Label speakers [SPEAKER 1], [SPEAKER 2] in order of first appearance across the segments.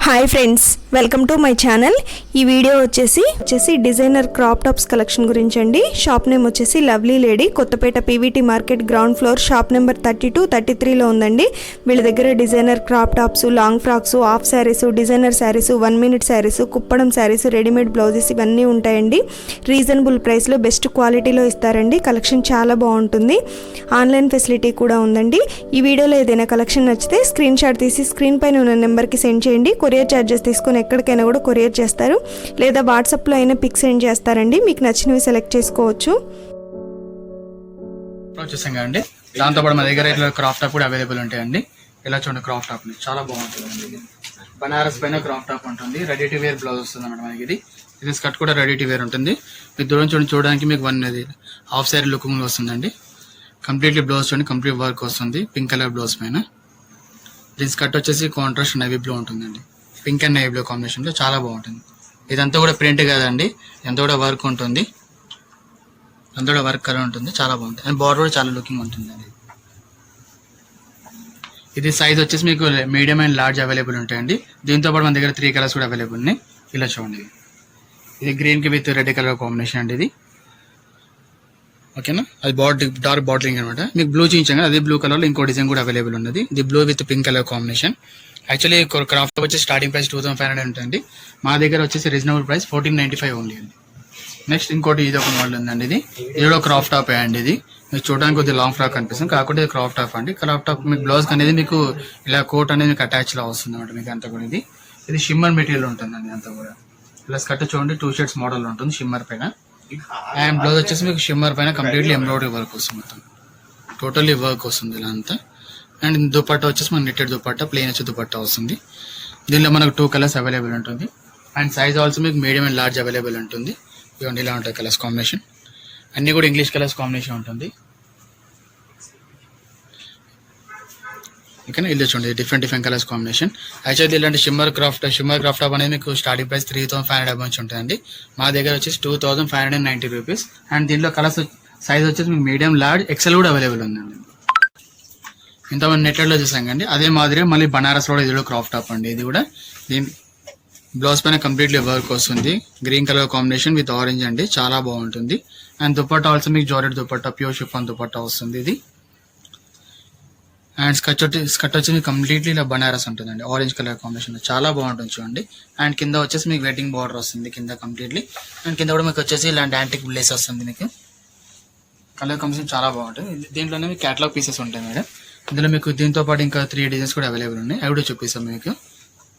[SPEAKER 1] Hi friends, welcome to my channel. ఈ video వచ్చేసి designer crop tops collection గురించి అండి. షాప్ నేమ్ వచ్చేసి lovely lady, Kothapeta PVT market ground floor, shop number 32, 33లో ఉందండి. వీళ్ళ దగ్గర designer crop tops, long frocks, half sarees, designer sarees, 1 minute sarees, Kuppadam sarees, readymade blouses ఇవన్నీ ఉంటాయండి. రీజనబుల్ ప్రైస్లో బెస్ట్ క్వాలిటీలో ఇస్తారండి. కలెక్షన్ చాలా బాగుంటుంది. ఆన్లైన్ ఫెసిలిటీ కూడా ఉందండి. ఈ వీడియోలో ఏదైనా కలెక్షన్ నచ్చితే స్క్రీన్ షాట్ తీసి స్క్రీన్ పైన ఉన్న నెంబర్కి సెండ్ చేయండి. కొరియర్ ఛార్జెస్ తీసుకొని ఎక్కడికైనా కూడా కొరియర్ చేస్తారు, లేదా వాట్సాప్లో అయినా పిక్ సెండ్ చేస్తారండి. మీకు నచ్చినవి సెలెక్ట్ చేసుకోవచ్చు.
[SPEAKER 2] వచ్చేసాం కదండి. దాంతోపాటు మా దగ్గర ఇట్లా క్రాఫ్ టాప్ కూడా అవైలబుల్ ఉంటాయండి. ఇలా చూడండి, క్రాఫ్ టాప్ చాలా బాగుంటుంది. బనారస్ పైన క్రాఫ్ టాప్ ఉంటుంది. రెడీ టు వేర్ బ్లౌజ్ వస్తుంది అన్నమాట మనకి. ఇది స్కర్ట్ కూడా రెడీ టు వేర్ ఉంటుంది. మీకు దూరం చూడడానికి మీకు హాఫ్ శారీ లుకింగ్ వస్తుందండి. కంప్లీట్లీ బ్లౌజ్ చూడండి, కంప్లీట్ వర్క్ వస్తుంది పింక్ కలర్ బ్లౌజ్ పైన. దీని స్కర్ట్ వచ్చేసి కాంట్రాస్ట్ నేవీ బ్లూ ఉంటుందండి. Pink and navy blue combination లో చాలా బాగుంటుంది. ఇదంతా కూడా ప్రింట్ కాదండి, ఇదంతా కూడా వర్క్ ఉంటుంది. అంతా కూడా వర్క్ కలర్ ఉంటుంది, చాలా బాగుంటుంది. అండ్ బార్డర్ కూడా చాలా లుకింగ్ ఉంటుందండి. ఇది సైజ్ వచ్చేసి మీకు మీడియం అండ్ లార్జ్ అవైలబుల్ ఉంటాయండి. దీంతో పాటు మన దగ్గర 3 కలర్స్ కూడా అవైలబుల్ ఉన్నాయి. ఇలా చూడండి, ఇది గ్రీన్ కి విత్ రెడ్ కలర్ కాంబినేషన్ అండి. ఇది ఓకేనా, అది డార్క్ బాటిలింగ్ అనమాట. మీకు బ్లూ చూపించాం కదా, అదే బ్లూ కలర్ లో ఇంకో డిజైన్ కూడా అవైలబుల్ ఉన్నది. ఇది blue with pink colour combination. Actually craft వచ్చి స్టార్టింగ్ ప్రైస్ 2500 ఉంటుంది. మా దగ్గర వచ్చేసి రీజనబుల్ ప్రైస్ 1495 ఓన్లీ అండి. నెక్స్ట్ ఇంకోటి ఇది ఒక మోడల్ ఉందండి. ఇది కూడా క్రాఫ్ టాప్ అండి. ఇది మీకు చూడడానికి కొద్దిగా లాంగ్ ఫ్రాక్ అనిపిస్తుంది, కాకపోతే క్రాఫ్ టాప్ అండి. క్రాఫ్ టాప్ మీకు బ్లౌజ్ అనేది మీకు ఇలా కోట్ అనేది మీకు అటాచ్ లా వస్తుంది అనమాట. మీకు అంతా కూడా ఇది షిమ్మర్ మెటీరియల్ ఉంటుందండి. అంతా కూడా ఇలా స్కర్ట్ చూడండి, 2 షేడ్స్ మోడల్ ఉంటుంది షిమ్మర్ పైన. అండ్ బ్లౌజ్ వచ్చేసి మీకు షిమ్మర్ పైన కంప్లీట్లీ ఎంబ్రాయిడరీ వర్క్ వస్తుంది, మొత్తం టోటల్లీ వర్క్ వస్తుంది ఇలా అంతా. అండ్ దుపట్టా వచ్చేసి మన నెట్టెడ్ దుపట్టా, ప్లెయిన్ వచ్చి దుపట్టా వస్తుంది. దీనిలో మనకు 2 కలర్స్ అవైలబుల్ ఉంటుంది. అండ్ సైజ్ ఆల్సో మీకు మీడియం అండ్ లార్జ్ అవైలబుల్ ఉంటుంది. ఇవ్వండి, ఇలా ఉంటాయి కలర్స్ కాంబినేషన్. అన్ని కూడా ఇంగ్లీష్ కలర్స్ కాంబినేషన్ ఉంటుంది. ఓకేనా, ఇలా చూడండి, డిఫరెంట్ కలర్స్ కాంబినేషన్. యాక్చువల్లీ ఇలాంటి షిమ్మర్ క్రాఫ్ట్ టాప్ అనేది మీకు స్టార్టింగ్ ప్రైస్ 3500 నుంచి ఉంటుందండి. మా దగ్గర వచ్చేసి 2590 రూపీస్. అండ్ దీంట్లో కలర్స్ సైజ్ వచ్చేసి మీకు మీడియం, లార్జ్, ఎక్సెల్ కూడా అవైలబుల్ ఉందండి. ఇంతమంది నెట్టెడ్లో చూసాం కండి. అదే మాదిరిగా మళ్ళీ బనారస్ లో ఇది కూడా క్రాఫ్ టాప్ అండి. ఇది కూడా దీని బ్లౌజ్ పైన కంప్లీట్లీ వర్క్ వస్తుంది. Green colour combination with orange అండి, చాలా బాగుంటుంది. అండ్ దుపట్టా ఆల్సో మీకు georgette dupatta, pure chiffon dupatta వస్తుంది ఇది. అండ్ స్కర్ట్ వచ్చి మీకు కంప్లీట్లీ ఇలా బనారస్ ఉంటుందండి, ఆరెంజ్ కలర్ కాంబినేషన్, చాలా బాగుంటుంది చూడండి. అండ్ కింద వచ్చేసి మీకు వెడ్డింగ్ బార్డర్ వస్తుంది కింద కంప్లీట్లీ. అండ్ కింద కూడా మీకు వచ్చేసి ఇలాంటి యాంటిక్ లేస్ వస్తుంది. మీకు కలర్ కాంబినేషన్ చాలా బాగుంటుంది. దీంట్లోనే మీకు క్యాటలాగ్ పీసెస్ ఉంటాయి మేడం. ఇందులో మీకు దీంతో పాటు ఇంకా 3 డిజైన్స్ కూడా అవైలబుల్ ఉన్నాయి. అవి కూడా చూపిస్తాం మీకు.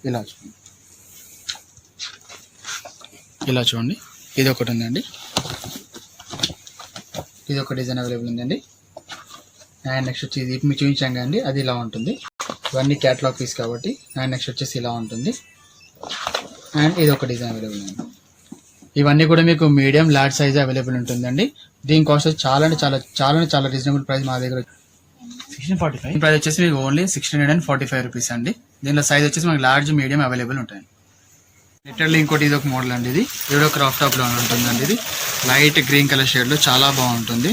[SPEAKER 2] ఇలా చూడండి, ఇలా చూడండి, ఇది ఒకటి ఉందండి. ఇది ఒక డిజైన్ అవైలబుల్ ఉందండి. అండ్ నెక్స్ట్ వచ్చి ఇది మీకు చూపించాం కండి, అది ఇలా ఉంటుంది. ఇవన్నీ క్యాటలాగ్ పీస్ కాబట్టి. అండ్ నెక్స్ట్ వచ్చేసి ఇలా ఉంటుంది. అండ్ ఇది ఒక డిజైన్ అవైలబుల్ ఉంది. ఇవన్నీ కూడా మీకు మీడియం, లార్జ్ సైజ్ అవైలబుల్ ఉంటుందండి. దీని కాస్ట్ చాలా రీజనబుల్ ప్రైస్ మా దగ్గర 1645. ప్రైస్ వచ్చేసి మీకు ఓన్లీ 1645 రూపీస్ అండి. దీనిలో సైజ్ వచ్చేసి మనకి లార్జ్, మీడియం అవైలబుల్ ఉంటాయి. నెట్టెడ్లో ఇంకోటి ఇది ఒక మోడల్ అండి. ఇది కూడా క్రాఫ్ టాప్ లో ఉంటుందండి. ఇది లైట్ గ్రీన్ కలర్ షేడ్ లో చాలా బాగుంటుంది.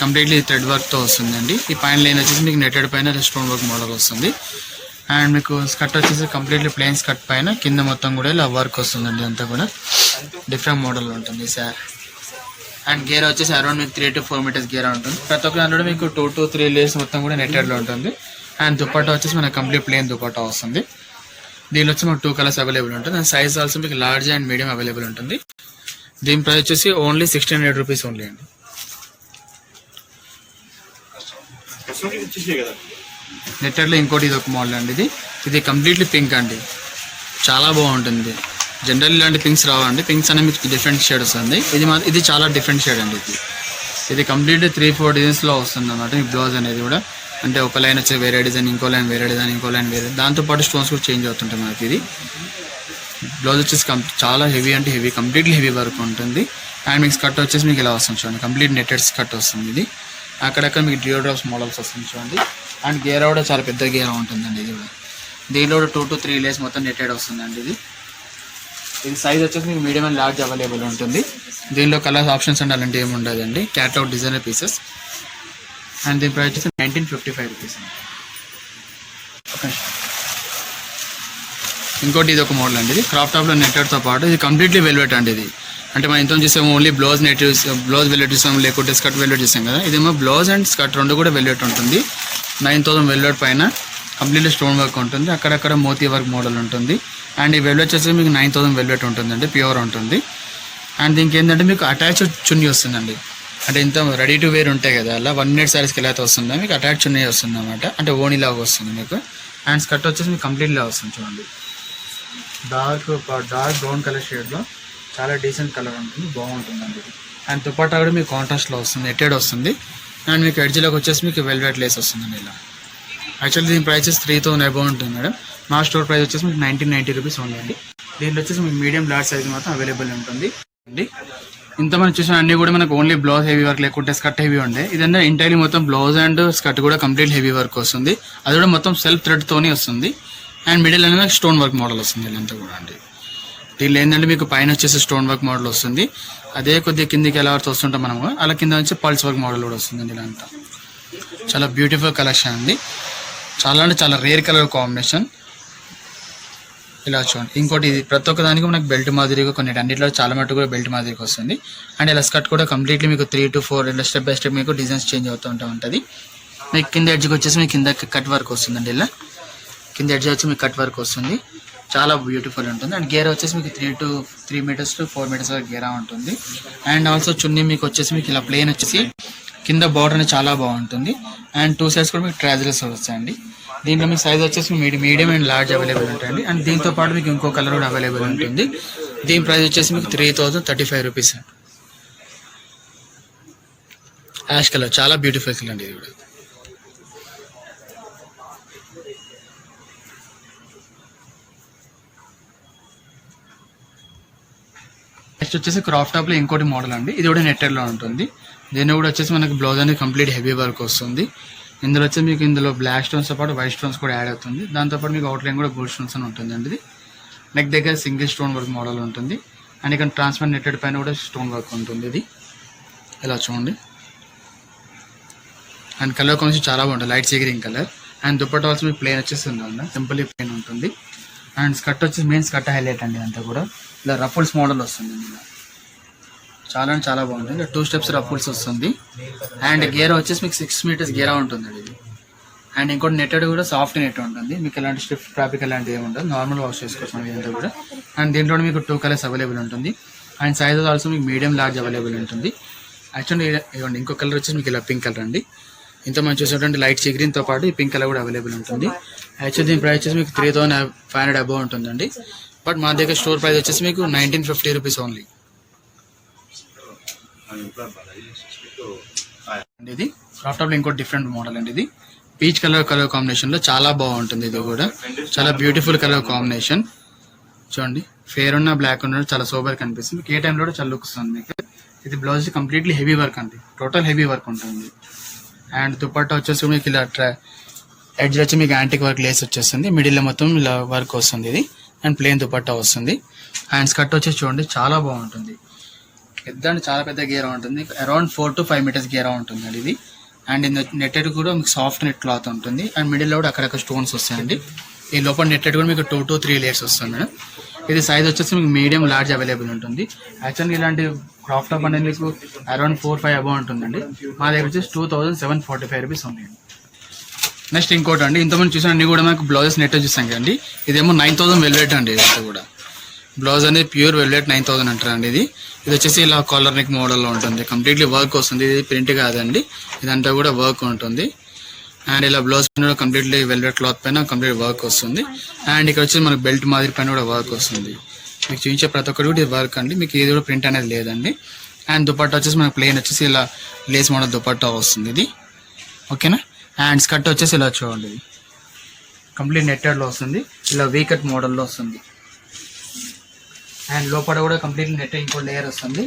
[SPEAKER 2] కంప్లీట్లీ థ్రెడ్ వర్క్ తో వస్తుందండి. ఈ పైన లైన్ వచ్చేసి మీకు నెట్టెడ్ పైన స్టోన్ వర్క్ మోడల్ వస్తుంది. అండ్ మీకు స్కర్ట్ వచ్చేసి కంప్లీట్లీ ప్లెయిన్ స్కర్ట్ పైన కింద మొత్తం కూడా ఇలా వర్క్ వస్తుందండి. అంతా కూడా డిఫరెంట్ మోడల్ ఉంటుంది సార్. అండ్ గేర్ వచ్చేసి అరౌండ్ మీకు 3 to 4 మీటర్స్ గేర్ ఉంటుంది. ప్రతి ఒక్క దాంట్లో మీకు 2 to 3 లేయర్స్ మొత్తం కూడా నెట్టెడ్ లో ఉంటుంది. అండ్ దుపట్టా వచ్చేసి మనకి కంప్లీట్ ప్లెయిన్ దుపట్టా వస్తుంది. దీనిలో వచ్చి మనకు 2 కలర్స్ అవైలబుల్ ఉంటుంది. అండ్ సైజ్ ఆల్సో మీకు లార్జ్ అండ్ మీడియం అవైలబుల్ ఉంటుంది. దీని ప్రైస్ వచ్చేసి ఓన్లీ 1600 రూపీస్ ఓన్లీ అండి. నెట్టెడ్లో ఇంకోటి ఇది ఒక మోడల్ అండి. ఇది కంప్లీట్లీ పింక్ అండి, చాలా బాగుంటుంది. జనరల్ ఇలాంటి పింక్స్ రావండి. పింక్స్ అనేది మీకు డిఫరెంట్ షేడ్ వస్తుంది. ఇది చాలా డిఫరెంట్ షేడ్ అండి. ఇది కంప్లీట్లీ 3-4 డిజైన్స్ లో వస్తుంది అన్నమాట. ఈ బ్లౌజ్ అనేది కూడా అంటే ఒక లైన్ వచ్చి వేరే డిజైన్, ఇంకో లైన్ వేరే డిజైన్, ఇంకో లైన్ వేరే, దాంతోపాటు స్టోన్స్ కూడా చేంజ్ అవుతుంటాయి మనకి. ఇది బ్లౌజ్ వచ్చేసి చాలా హెవీ అంటే హెవీ, కంప్లీట్లీ హెవీ వర్క్ ఉంటుంది. అండ్ మీకు స్కర్ట్ వచ్చేసి మీకు ఇలా వస్తుంది చూడండి, కంప్లీట్ నెట్టెడ్ స్కర్ట్ వస్తుంది. ఇది అక్కడక్కడ మీకు డ్రియో డ్రాప్స్ మోడల్స్ వస్తుంది చూడండి. అండ్ గేరా కూడా చాలా పెద్ద గేరా ఉంటుందండి. ఇది కూడా దీనిలో 2 to 3 లేయర్స్ మొత్తం నెట్టెడ్ వస్తుందండి. ఇది సైజ్ వచ్చేసి మీకు మీడియం అండ్ లార్జ్ అవైలబుల్ ఉంటుంది. దీనిలో కలర్స్ ఆప్షన్స్ అండ్ అలాంటి ఏమి ఉండదండి. Catalogue designer pieces. అండ్ దీని ప్రైస్ వచ్చేసి 1955 రూపీస్. ఇంకోటి ఇది ఒక మోడల్ అండి, ఇది క్రాప్ టాప్లో నెట్టెడ్తో పాటు ఇది కంప్లీట్లీ వెల్వెట్ అండి. ఇది అంటే మనం ఇంత చూసాము only blouse net blouse velvet చూసాము, లేకుంటే స్కర్ట్ వెల్వెట్ చూసాం కదా. ఇదేమో బ్లౌజ్ అండ్ స్కర్ట్ రెండు కూడా వెల్వెట్ ఉంటుంది. 9000 వెల్వెట్ పైన కంప్లీట్లీ స్టోన్ వర్క్ ఉంటుంది, అక్కడక్కడ మోతీ వర్క్ మోడల్ ఉంటుంది. అండ్ ఈ వెల్వెట్ వచ్చేసి మీకు 9000 వెల్వెట్ ఉంటుందండి, ప్యూర్ ఉంటుంది. అండ్ దీనికి ఏంటంటే మీకు అటాచ్ చున్నీ వస్తుందండి. అంటే ఇంత రెడీ టు వేర్ ఉంటాయి కదా, అలా 1 minute శారీస్కి ఎలా అయితే వస్తుందో మీకు అటాచ్ చున్నీ వస్తుంది అనమాట. అంటే ఓనీలాగా వస్తుంది మీకు. అండ్ స్కర్ట్ వచ్చేసి మీకు కంప్లీట్గా వస్తుంది చూడండి, డార్క్ బ్రౌన్ కలర్ షేడ్లో చాలా డీసెంట్ కలర్ ఉంటుంది, బాగుంటుందండి ఇది. అండ్ దుపట్టా కూడా మీకు కాంట్రాస్ట్లో వస్తుంది, నెట్టెడ్ వస్తుంది. అండ్ మీకు ఎడ్జ్లోకి వచ్చేసి మీకు వెల్వెట్ లేస్ వస్తుందండి ఇలా. యాక్చువల్లీ దీని ప్రైసెస్ 3000 అబౌవ్ ఉంటుంది మేడం. మా స్టోర్ ప్రైస్ వచ్చేసి మీకు 1990 రూపీస్ ఉందండి. దీంట్లో వచ్చేసి మీకు మీడియం లార్జ్ సైజ్ మాత్రం అవైలబుల్ ఉంటుంది అండి. ఇంత మనం చూసిన అన్ని కూడా మనకు ఓన్లీ బ్లౌజ్ హెవీ వర్క్ లేకుంటే స్కర్ట్ హెవీ ఉండే. ఇదంతా ఇంటైర్లీ మొత్తం బ్లౌజ్ అండ్ స్కర్ట్ కూడా కంప్లీట్ హెవీ వర్క్ వస్తుంది. అది కూడా మొత్తం సెల్ఫ్ థ్రెడ్తోనే వస్తుంది. అండ్ మిడిల్ అనేది స్టోన్ వర్క్ మోడల్ వస్తుంది ఇదంతా కూడా అండి. దీనిలో ఏంటంటే మీకు పైన వచ్చేసి స్టోన్ వర్క్ మోడల్ వస్తుంది, అదే కొద్దిగా కిందికి ఎలా వరకు వస్తుంటాం మనము అలా కింద వచ్చి పల్స్ వర్క్ మోడల్ కూడా వస్తుంది. ఇలా అంతా చాలా బ్యూటిఫుల్ కలెక్షన్ అండి, చాలా అంటే చాలా రేర్ కలర్ కాంబినేషన్. ఇలా చూడండి. ఇంకోటి ఇది ప్రతి ఒక్క దానికి మనకు బెల్ట్ మాదిరిగా కొన్ని అన్నింటిలో చాలా మటుకు కూడా బెల్ట్ మాదిరిగా వస్తుంది. అండ్ ఇలా స్కర్ట్ కూడా కంప్లీట్లీ మీకు 3 to 4 ఇలా స్టెప్ బై స్టెప్ మీకు డిజైన్స్ చేంజ్ అవుతూ ఉంటుంది. మీకు కింద ఎడ్జ్కి వచ్చేసి మీకు కింద కట్ వర్క్ వస్తుందండి. ఇలా కింద ఎడ్జ్ వచ్చి మీకు కట్ వర్క్ వస్తుంది, చాలా బ్యూటిఫుల్ ఉంటుంది. అండ్ గేరా వచ్చేసి మీకు 3 meters to 4 meters వరకు గేరా ఉంటుంది. అండ్ ఆల్సో చున్నీ మీకు వచ్చేసి మీకు ఇలా ప్లేన్ వచ్చేసి కింద బార్డర్ అనేది చాలా బాగుంటుంది. అండ్ 2 sides కూడా మీకు ట్రాజెస్ వస్తాయండి. దీంట్లో మీకు సైజ్ వచ్చేసి మీడియం అండ్ లార్జ్ అవైలబుల్ ఉంటాయండి. అండ్ దీంతో పాటు మీకు ఇంకో కలర్ కూడా అవైలబుల్ ఉంటుంది. దీని ప్రైస్ వచ్చేసి మీకు 3035 రూపీస్. యాష్ కలర్ చాలా బ్యూటిఫుల్ కలర్ అండి ఇది కూడా. నెక్స్ట్ వచ్చేసి క్రాప్ టాప్లో ఇంకోటి మోడల్ అండి, ఇది కూడా నెట్టెడ్లో ఉంటుంది. దీన్ని కూడా వచ్చేసి మనకి బ్లౌజ్ అనేది కంప్లీట్ హెవీ వర్క్ వస్తుంది. ఇందులో వచ్చి మీకు ఇందులో బ్లాక్ స్టోన్స్తో పాటు వైట్ స్టోన్స్ కూడా యాడ్ అవుతుంది. దాంతోపాటు మీకు అవుట్లైన్ కూడా గోల్డ్ స్టోన్స్ అని ఉంటుంది అండి. ఇది నెక్ దగ్గర సింగిల్ స్టోన్ వర్క్ మోడల్ ఉంటుంది. అండ్ ఇక్కడ ట్రాన్స్పరెంట్ నెట్టెడ్ పైన కూడా స్టోన్ వర్క్ ఉంటుంది. ఇది ఇలా చూడండి. అండ్ కలర్ కాంబినేషన్ చాలా బాగుంటుంది, light sea green colour. And dupatta also మీకు ప్లేన్ వచ్చేసి ఉంది, సింపుల్లీ ప్లేన్ ఉంటుంది. అండ్ స్కర్ట్ వచ్చేసి మెయిన్ స్కర్ట్ హైలైట్ అండి, అంతా కూడా ఇలా రఫుల్స్ మోడల్ వస్తుంది. ఇలా చాలా అంటే చాలా బాగుంటుంది, 2 steps రఫుల్స్ వస్తుంది. అండ్ గేరా వచ్చేసి మీకు 6 meters గేరా ఉంటుంది ఇది. అండ్ ఇంకోటి నెట్టెడ్ కూడా సాఫ్ట్ నెట్ ఉంటుంది, మీకు ఎలాంటి స్టిఫ్ ట్రాఫిక్ అలాంటివి ఏమి ఉండదు, నార్మల్ వాష్ చేసుకోవచ్చు ఇదంతా కూడా. అండ్ దీంట్లో మీకు 2 colors అవైలబుల్ ఉంటుంది. అండ్ సైజెస్ ఆల్సో మీకు మీడియం లార్జ్ అవైలబుల్ ఉంటుంది. యాక్చువల్లీ ఇవ్వండి ఇంకో కలర్ వచ్చేసి మీకు ఇలా పింక్ కలర్ అండి. ఇంత మంచి చూసినటువంటి లైట్ సీ గ్రీన్తో పాటు ఈ పింక్ కలర్ కూడా అవైలబుల్ ఉంటుంది. యాక్చువల్లీ దీని ప్రైస్ వచ్చేసి మీకు 3500 అబౌవ్ ఉంటుందండి. బట్ మా దగ్గర స్టోర్ ప్రైస్ వచ్చేసి మీకు 1950 రూపీస్ ఓన్లీ. ఇది క్రాప్ టాప్ లో ఇంకో డిఫరెంట్ మోడల్ అండి. ఇది పీచ్ కలర్ కాంబినేషన్ లో చాలా బాగుంటుంది. ఇది కూడా చాలా బ్యూటిఫుల్ కలర్ కాంబినేషన్. చూడండి, ఫేర్ ఉన్న బ్లాక్ ఉన్న చాలా సోబర్ కనిపిస్తుంది. మీకు ఏ టైంలో కూడా చాలా లుక్ వస్తుంది మీకు. ఇది బ్లౌజ్ కంప్లీట్లీ హెవీ వర్క్ అండి, టోటల్ హెవీ వర్క్ ఉంటుంది. అండ్ దుపట్టా వచ్చేసి మీకు ఇలా ఎడ్జ్ వచ్చి మీకు యాంటిక్ వర్క్ లేస్ వచ్చేస్తుంది, మిడిల్ లో మొత్తం ఇలా వర్క్ వస్తుంది ఇది. అండ్ ప్లేన్ దుపట్టా వస్తుంది. అండ్ స్కర్ట్ వచ్చేసి చూడండి చాలా బాగుంటుంది, పెద్ద అంటే చాలా పెద్ద గేరా ఉంటుంది, అరౌండ్ 4 to 5 meters గేరా ఉంటుంది అండి ఇది. అండ్ నెట్టెడ్ కూడా మీకు సాఫ్ట్ నెట్ క్లాత్ ఉంటుంది. అండ్ మిడిల్లో కూడా అక్కడక్కడ స్టోన్స్ వస్తాయండి. ఈ లోపల నెట్టెడ్ కూడా మీకు 2 to 3 layers వస్తుంది మేడం. ఇది సైజ్ వచ్చేసి మీకు మీడియం లార్జ్ అవైలబుల్ ఉంటుంది. యాక్చువల్లీ ఇలాంటి క్రాప్ టాప్ అనేది మీకు అరౌండ్ 4-5 అబౌవ్ ఉంటుందండి. మా దగ్గర వచ్చేసి 2745 రూపీస్ ఉంది. నెక్స్ట్ ఇంకోటి అండి, ఇంతకుముందు చూసిన అన్ని కూడా మనకు బ్లౌజెస్ నెట్ చూసాం కదండి. ఇదేమో 9000 వెల్వెట్ అండి. ఇదంతా కూడా బ్లౌజ్ అనేది ప్యూర్ వెల్వెట్ 9000 అంటారండి. ఇది వచ్చేసి ఇలా కాలర్ నెక్ మోడల్లో ఉంటుంది, కంప్లీట్లీ వర్క్ వస్తుంది. ఇది ప్రింట్ కాదండి, ఇదంతా కూడా వర్క్ ఉంటుంది. అండ్ ఇలా బ్లౌజ్ పైన కంప్లీట్లీ వెల్వెట్ క్లాత్ పైన కంప్లీట్ వర్క్ వస్తుంది. అండ్ ఇక్కడ వచ్చి మనకు బెల్ట్ మాదిరి పైన కూడా వర్క్ వస్తుంది. మీకు చూపించే ప్రతి ఒక్కటి కూడా వర్క్ అండి, మీకు ఏది కూడా ప్రింట్ అనేది లేదండి. అండ్ దుపట్టా వచ్చేసి మనకు ప్లేన్ వచ్చేసి ఇలా లేస్ మోడల్ దుపట్టా వస్తుంది ఇది, ఓకేనా. అండ్ స్కర్ట్ వచ్చేసి ఇలా చూడండి, ఇది కంప్లీట్ నెట్టెడ్లో వస్తుంది, ఇలా వీ కట్ మోడల్లో వస్తుంది. అండ్ లోపల కూడా కంప్లీట్ నెట్ ఇంకో లేయర్ వస్తుంది.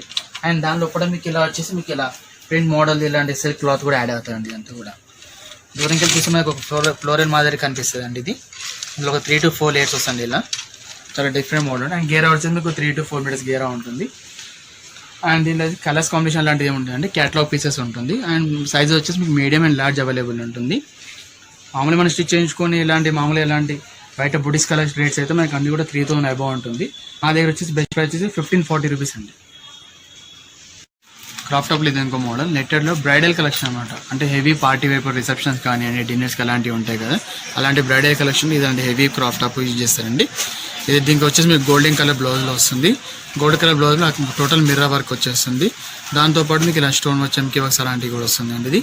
[SPEAKER 2] అండ్ దాని లోపల మీకు ఇలా వచ్చేసి మీకు ఇలా ప్రింట్ మోడల్ ఇలాంటి సిల్క్ క్లాత్ కూడా యాడ్ అవుతుందండి. అంతా కూడా దూరంకి వెళ్ళి చూస్తే మనకు ఒక ఫ్లోరల్ మాదిరి కనిపిస్తుంది అండి. ఇది ఇందులో ఒక 3 to 4 layers వస్తుంది, ఇలా చాలా డిఫరెంట్ మోడల్. అండ్ గేరా వచ్చేసి మీకు 3 to 4 meters గేరా ఉంటుంది. అండ్ దీనిలో కలర్స్ కాంబినేషన్ లాంటివి ఏముంటుందండి, క్యాటలాగ్ పీసెస్ ఉంటుంది. అండ్ సైజ్ వచ్చేసి మీకు మీడియం అండ్ లార్జ్ అవైలబుల్ ఉంటుంది. మామూలుగా మనం స్టిచ్ చేయించుకొని ఇలాంటి మామూలుగా ఇలాంటి బయట బుడిస్ కలర్ రేట్స్ అయితే మనకి అన్ని కూడా 3000 అబౌవ్ ఉంటుంది. మా దగ్గర వచ్చేసి బెస్ట్ ప్రైస్ వచ్చేసి 1540 రూపీస్ అండి. క్రాప్ టాప్లో ఇది ఇంకో మోడల్ నెట్టెడ్లో బ్రైడల్ కలెక్షన్ అనమాట. అంటే హెవీ పార్టీ వేర్ రిసెప్షన్స్ కానివ్వండి, డిన్నర్స్కి అలాంటివి ఉంటాయి కదా, అలాంటి బ్రైడల్ కలెక్షన్ ఇదంటే హెవీ క్రాప్ టాప్ యూజ్ చేస్తారండి. ఇది దీనికి వచ్చేసి మీకు గోల్డెన్ కలర్ బ్లౌజ్లో వస్తుంది. గోల్డ్ కలర్ బ్లౌజ్లో టోటల్ మిర్రర్ వర్క్ వచ్చేస్తుంది. దాంతోపాటు మీకు ఇలా స్టోన్ వర్క్, చమ్కీ వర్క్స్ అలాంటివి కూడా వస్తుంది అండి. ఇది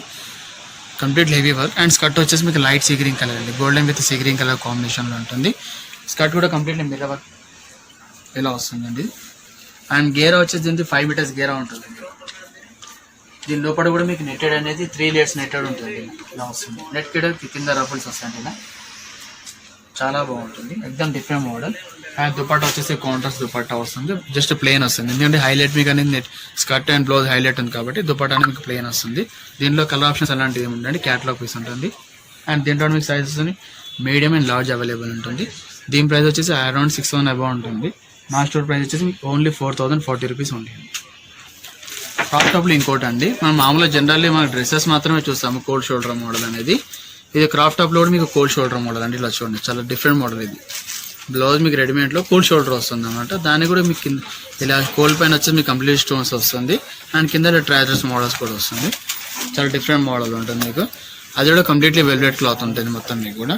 [SPEAKER 2] complete heavy work. And skirt వచ్చేసి మీకు లైట్ సీ గ్రీన్ కలర్ అండి, golden with sea green colour కాంబినేషన్లో ఉంటుంది. స్కర్ట్ కూడా కంప్లీట్లీ మిర్రర్ వర్క్ ఇలా వస్తుందండి. అండ్ గేరా వచ్చేసి దీనికి 5 మీటర్స్ గేరా ఉంటుంది. దీని లోపల కూడా మీకు నెట్టెడ్ అనేది 3 లేయర్స్ నెట్టెడ్ ఉంటుంది. ఇలా వస్తుంది. నెట్ కింద రఫుల్స్ వస్తాయండి. ఇలా చాలా బాగుంటుంది, ఎక్దమ్ డిఫరెంట్ మోడల్. అండ్ దుపట్టా వచ్చేసి కాంట్రాస్ట్ దుపట్టా వస్తుంది, జస్ట్ ప్లెయిన్ వస్తుంది. ఎందుకంటే హైలైట్ మీకు అనేది net skirt and blouse highlight ఉంది కాబట్టి దుపట్టా అనేది మీకు ప్లెయిన్ వస్తుంది. దీనిలో కలర్ ఆప్షన్స్ అలాంటివి ఏముందండి, క్యాటలాగ్ పీస్ ఉంటుంది. అండ్ దీంట్లో మీకు sizes medium and large available ఉంటుంది. దీని ప్రైస్ వచ్చేసి అరౌండ్ 6000 అబౌవ్ ఉంటుంది. మా స్టోర్ ప్రైస్ వచ్చేసి మీకు ఓన్లీ 4040 రూపీస్ ఉంటుంది. క్రాప్ టాప్లో ఇంకోటి అండి, మనం మామూలుగా జనరల్లీ మన డ్రెస్సెస్ మాత్రమే చూస్తాము కోల్డ్ షోల్డర్ మోడల్ అనేది. ఇది క్రాప్ టాప్లో కూడా మీకు కోల్డ్ షోల్డర్ మోడల్ అండి. ఇలా చూడండి, చాలా డిఫరెంట్ మోడల్. ఇది బ్లౌజ్ మీకు రెడీమేడ్లో కోల్డ్ షోల్డర్ వస్తుంది అనమాట. దాన్ని కూడా మీకు కింద ఇలా కోల్డ్ పైన వచ్చి మీకు కంప్లీట్ స్టోన్స్ వస్తుంది. అండ్ కింద ట్రాజర్స్ మోడల్స్ కూడా వస్తుంది. చాలా డిఫరెంట్ మోడల్ ఉంటుంది మీకు. అది కూడా కంప్లీట్లీ వెల్వెట్ క్లాత్ ఉంటుంది మొత్తం మీకు కూడా.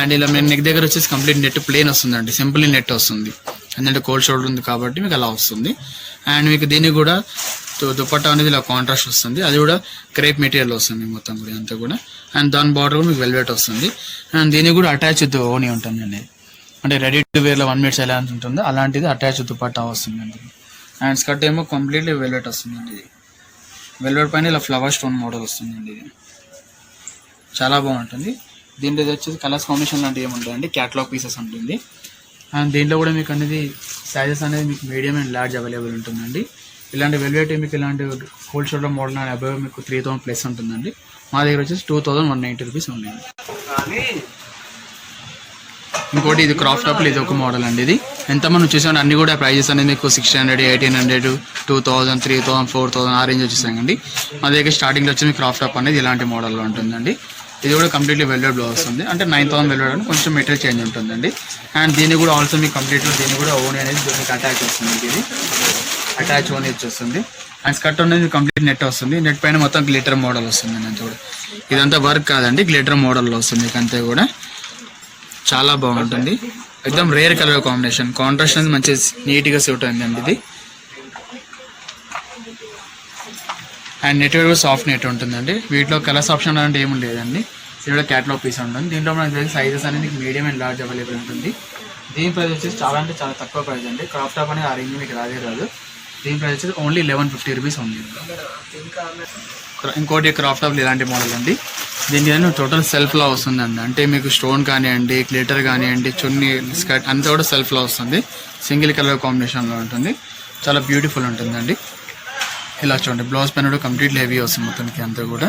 [SPEAKER 2] అండ్ ఇలా మేము నెక్ దగ్గర వచ్చేసి కంప్లీట్ నెట్ ప్లేన్ వస్తుందండి, సింపుల్ నెట్ వస్తుంది. ఎందుకంటే కోల్డ్ షోల్డర్ ఉంది కాబట్టి మీకు అలా వస్తుంది. అండ్ మీకు దీనికి కూడా దుపట్టా అనేది ఇలా కాంట్రాస్ట్ వస్తుంది. అది కూడా క్రేప్ మెటీరియల్ వస్తుంది మొత్తం కూడా అంతా కూడా. అండ్ దాని బార్డర్ కూడా మీకు వెల్వెట్ వస్తుంది. అండ్ దీనికి కూడా అటాచ్ విత్ ఓనీ ఉంటుందండి. అంటే రెడీ టు వేర్లో 1 మీటర్ ఎలా ఉంటుందో అలాంటిది అటాచ్ దుపట్టా వస్తుందండి. అండ్ స్కర్ట్ ఏమో కంప్లీట్లీ వెల్వెట్ వస్తుందండి. ఇది వెల్వెట్ పైన ఇలా ఫ్లవర్ స్టోన్ మోడల్ వస్తుందండి. ఇది చాలా బాగుంటుంది. దీంట్లో వచ్చేసి కలర్స్ కాంబినేషన్ లాంటివి ఏముంటుందండి, క్యాటలాగ్ పీసెస్ ఉంటుంది. అండ్ దీంట్లో కూడా మీకు అనేది సైజెస్ అనేది మీకు మీడియం అండ్ లార్జ్ అవైలబుల్ ఉంటుందండి. ఇలాంటి వెల్వెట్ మీకు ఇలాంటి కోల్డ్ షోల్డర్ మోడల్ అబౌవ్ మీకు 3000 ప్లస్ ఉంటుందండి. మా దగ్గర వచ్చేసి 2190 రూపీస్ ఉందండి. ఇంకోటి ఇది క్రాప్ టాప్లో ఇది ఒక మోడల్ అండి. ఇది ఎంత మనం చూసామంటే అన్ని కూడా ప్రైజెస్ అనేది మీకు 600, 1800, 2000, 3000, 4000 ఆ రేంజ్ వచ్చేసాయండి. మా దగ్గర స్టార్టింగ్లో వచ్చి మీకు క్రాప్ టాప్ అనేది ఇలాంటి మోడల్లో ఉంటుందండి. ఇది కూడా కంప్లీట్లీ వెల్వెట్ బ్లౌజ్ వస్తుంది. అంటే 9000 వెల్వెట్ అని కొంచెం మెటీరియల్ చేంజ్ ఉంటుందండి. అండ్ దీన్ని కూడా ఆల్సో మీకు కంప్లీట్గా దీన్ని కూడా ఓన్ అనేది మీకు అటాచ్ వస్తుంది. ఇది అటాచ్ ఓన్ వచ్చేస్తుంది. అండ్ స్కర్ట్ అనేది కంప్లీట్ నెట్ వస్తుంది. నెట్ పైన మొత్తం గ్లిటర్ మోడల్ వస్తుంది అంతే కూడా. ఇదంతా వర్క్ కాదండి, గ్లిటర్ మోడల్లో వస్తుంది మీకు అంతే కూడా. చాలా బాగుంటుంది, ఎక్దమ్ రేర్ కలర్ కాంబినేషన్. కాంట్రాస్ట్ అనేది మంచి నీట్గా సూట్ అయిందండి ఇది. అండ్ నెట్ కూడా సాఫ్ట్ నెట్ ఉంటుందండి. వీటిలో కలర్స్ ఆప్షన్ అంటే ఏమి లేదండి. ఇది కూడా క్యాటలాగ్ పీస్ ఉంటుంది. దీంట్లో మనకి తెలిసి సైజెస్ అనేది మీడియం అండ్ లార్జ్ అవైలబుల్ ఉంటుంది. దీని ప్రైస్ వచ్చేసి చాలా అంటే చాలా తక్కువ ప్రైస్ అండి. క్రాప్ టాప్ అనేది ఆ రేంజ్ మీకు రాదు. దీని ప్రైస్ వచ్చేసి ఓన్లీ 1150 రూపీస్ ఉంది. ఇంకోటి క్రాప్ టాప్లు ఇలాంటి మోడల్ అండి. దీనికి టోటల్ సెల్ఫ్లా వస్తుందండి. అంటే మీకు స్టోన్ కానివ్వండి, గ్లిటర్ కానివ్వండి, చున్నీ, స్కర్ట్ అంతా కూడా సెల్ఫ్లా వస్తుంది. సింగిల్ కలర్ కాంబినేషన్లో ఉంటుంది. చాలా బ్యూటిఫుల్ ఉంటుందండి. ఇలా చూడండి, బ్లౌజ్ పైన కూడా కంప్లీట్లీ హెవీ వస్తుంది మొత్తానికి అంతా కూడా.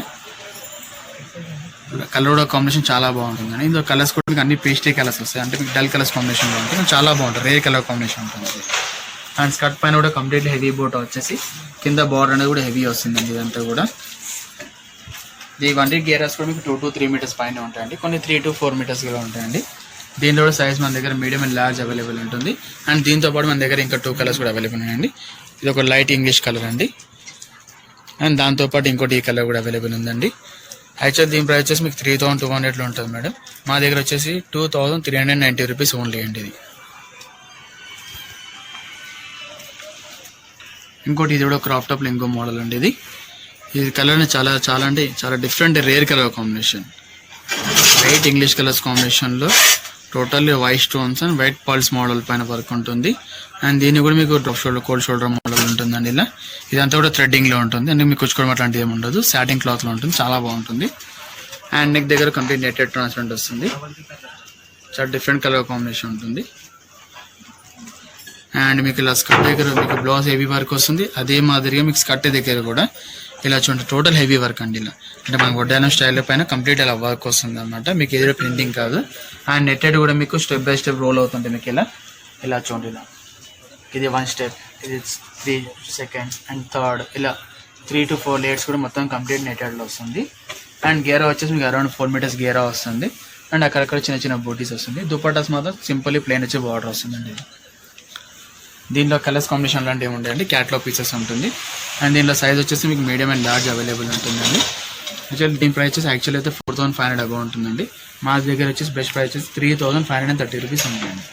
[SPEAKER 2] కలర్ కూడా కాంబినేషన్ చాలా బాగుంటుందండి. ఇందులో కలర్స్ కూడా మీకు అన్ని పేస్టీ కలర్స్ వస్తాయి. అంటే మీకు డల్ కలర్స్ కాంబినేషన్లో ఉంటుంది. చాలా బాగుంటుంది, రేర్ కలర్ కాంబినేషన్ ఉంటుంది. అండ్ స్కర్ట్ పైన కూడా కంప్లీట్లీ హెవీ బోట్ వచ్చేసి కింద బార్డర్ అనేది కూడా హెవీ వస్తుందండి. ఇదంతా కూడా ఇవన్నీ గేరాస్ కూడా మీకు 2 to 3 మీటర్స్ పైన ఉంటాయండి. కొన్ని 3 to 4 మీటర్స్ కూడా ఉంటాయండి. దీంట్లో కూడా సైజ్ మన దగ్గర మీడియం అండ్ లార్జ్ అవైలబుల్ ఉంటుంది. అండ్ దీంతో పాటు మన దగ్గర ఇంకా 2 కలర్స్ కూడా అవైలబుల్ ఉన్నాయండి. ఇది ఒక లైట్ ఇంగ్లీష్ కలర్ అండి. అండ్ దాంతోపాటు ఇంకోటి ఈ కలర్ కూడా అవైలబుల్ ఉందండి. యాక్చువల్ దీని ప్రైస్ వచ్చేసి మీకు 3200లో ఉంటుంది మేడం. మా దగ్గర వచ్చేసి 2390 రూపీస్ ఓన్లీ అండి. ఇది ఇంకోటి ఇది కూడా క్రాప్ టాప్లో ఇంకో మోడల్ అండి. ఇది కలర్ చాలా చాలా అంటే చాలా different rare colour combination. White English colours కాంబినేషన్లో totally white stones and white pearls model పైన వర్క్ ఉంటుంది. అండ్ దీన్ని కూడా మీకు కోల్డ్ షోల్డర్ మోడల్ ఉంటుందండి. ఇలా ఇదంతా కూడా థ్రెడ్డింగ్లో ఉంటుంది. అంటే మీకు కుచ్చుకోవడం అట్లాంటిది ఏమి ఉండదు. సాటిన్ క్లాత్లో ఉంటుంది, చాలా బాగుంటుంది. అండ్ నెక్ దగ్గర కంప్లీట్ నెట్టెడ్ ట్రాన్స్పరెంట్ వస్తుంది. చాలా డిఫరెంట్ కలర్ కాంబినేషన్ ఉంటుంది. అండ్ మీకు ఇలా స్కర్ట్ దగ్గర మీకు బ్లౌజ్ హెవీ వర్క్ వస్తుంది. అదే మాదిరిగా మీకు స్కర్ట్ దగ్గర కూడా ఇలా చూడండి, టోటల్ హెవీ వర్క్ అండి. ఇలా అంటే మనకు వడ్డానం స్టైల్ పైన కంప్లీట్ ఇలా వర్క్ వస్తుంది అనమాట. మీకు ఏదో ప్రింటింగ్ కాదు. అండ్ నెట్టెడ్ కూడా మీకు స్టెప్ బై స్టెప్ రోల్ అవుతుంది మీకు. ఇలా చూడండి, ఇలా ఇది 1 స్టెప్, ఇది 3 సెకండ్స్ అండ్ 3rd, ఇలా 3 to 4 లేయర్స్ కూడా మొత్తం కంప్లీట్ నెట్టెడ్లో వస్తుంది. అండ్ గేరా వచ్చేసి మీకు అరౌండ్ 4 మీటర్స్ గేరా వస్తుంది. అండ్ అక్కడక్కడ చిన్న చిన్న బూటీస్ వస్తుంది. దుపట్టాస్ మాత్రం సింపుల్లీ ప్లెయిన్ వచ్చి బార్డర్ వస్తుందండి. దీనిలో కలర్స్ కాంబినేషన్ లాంటివి ఏమి ఉంటాయండి, క్యాట్లాగ్ పీసెస్ ఉంటుంది. అండ్ దీనిలో సైజ్ వచ్చేసి మీకు మీడియం అండ్ లార్జ్ అవైలబుల్ ఉంటుందండి. యాక్చువల్లీ దీని ప్రైస్ వచ్చేసి యాక్చువల్ అయితే 4500 అబౌవ్ ఉంటుందండి. మా దగ్గర వచ్చేసి బెస్ట్ ప్రైస్ వచ్చేసి 3530 రూపీస్ ఉంటాయండి.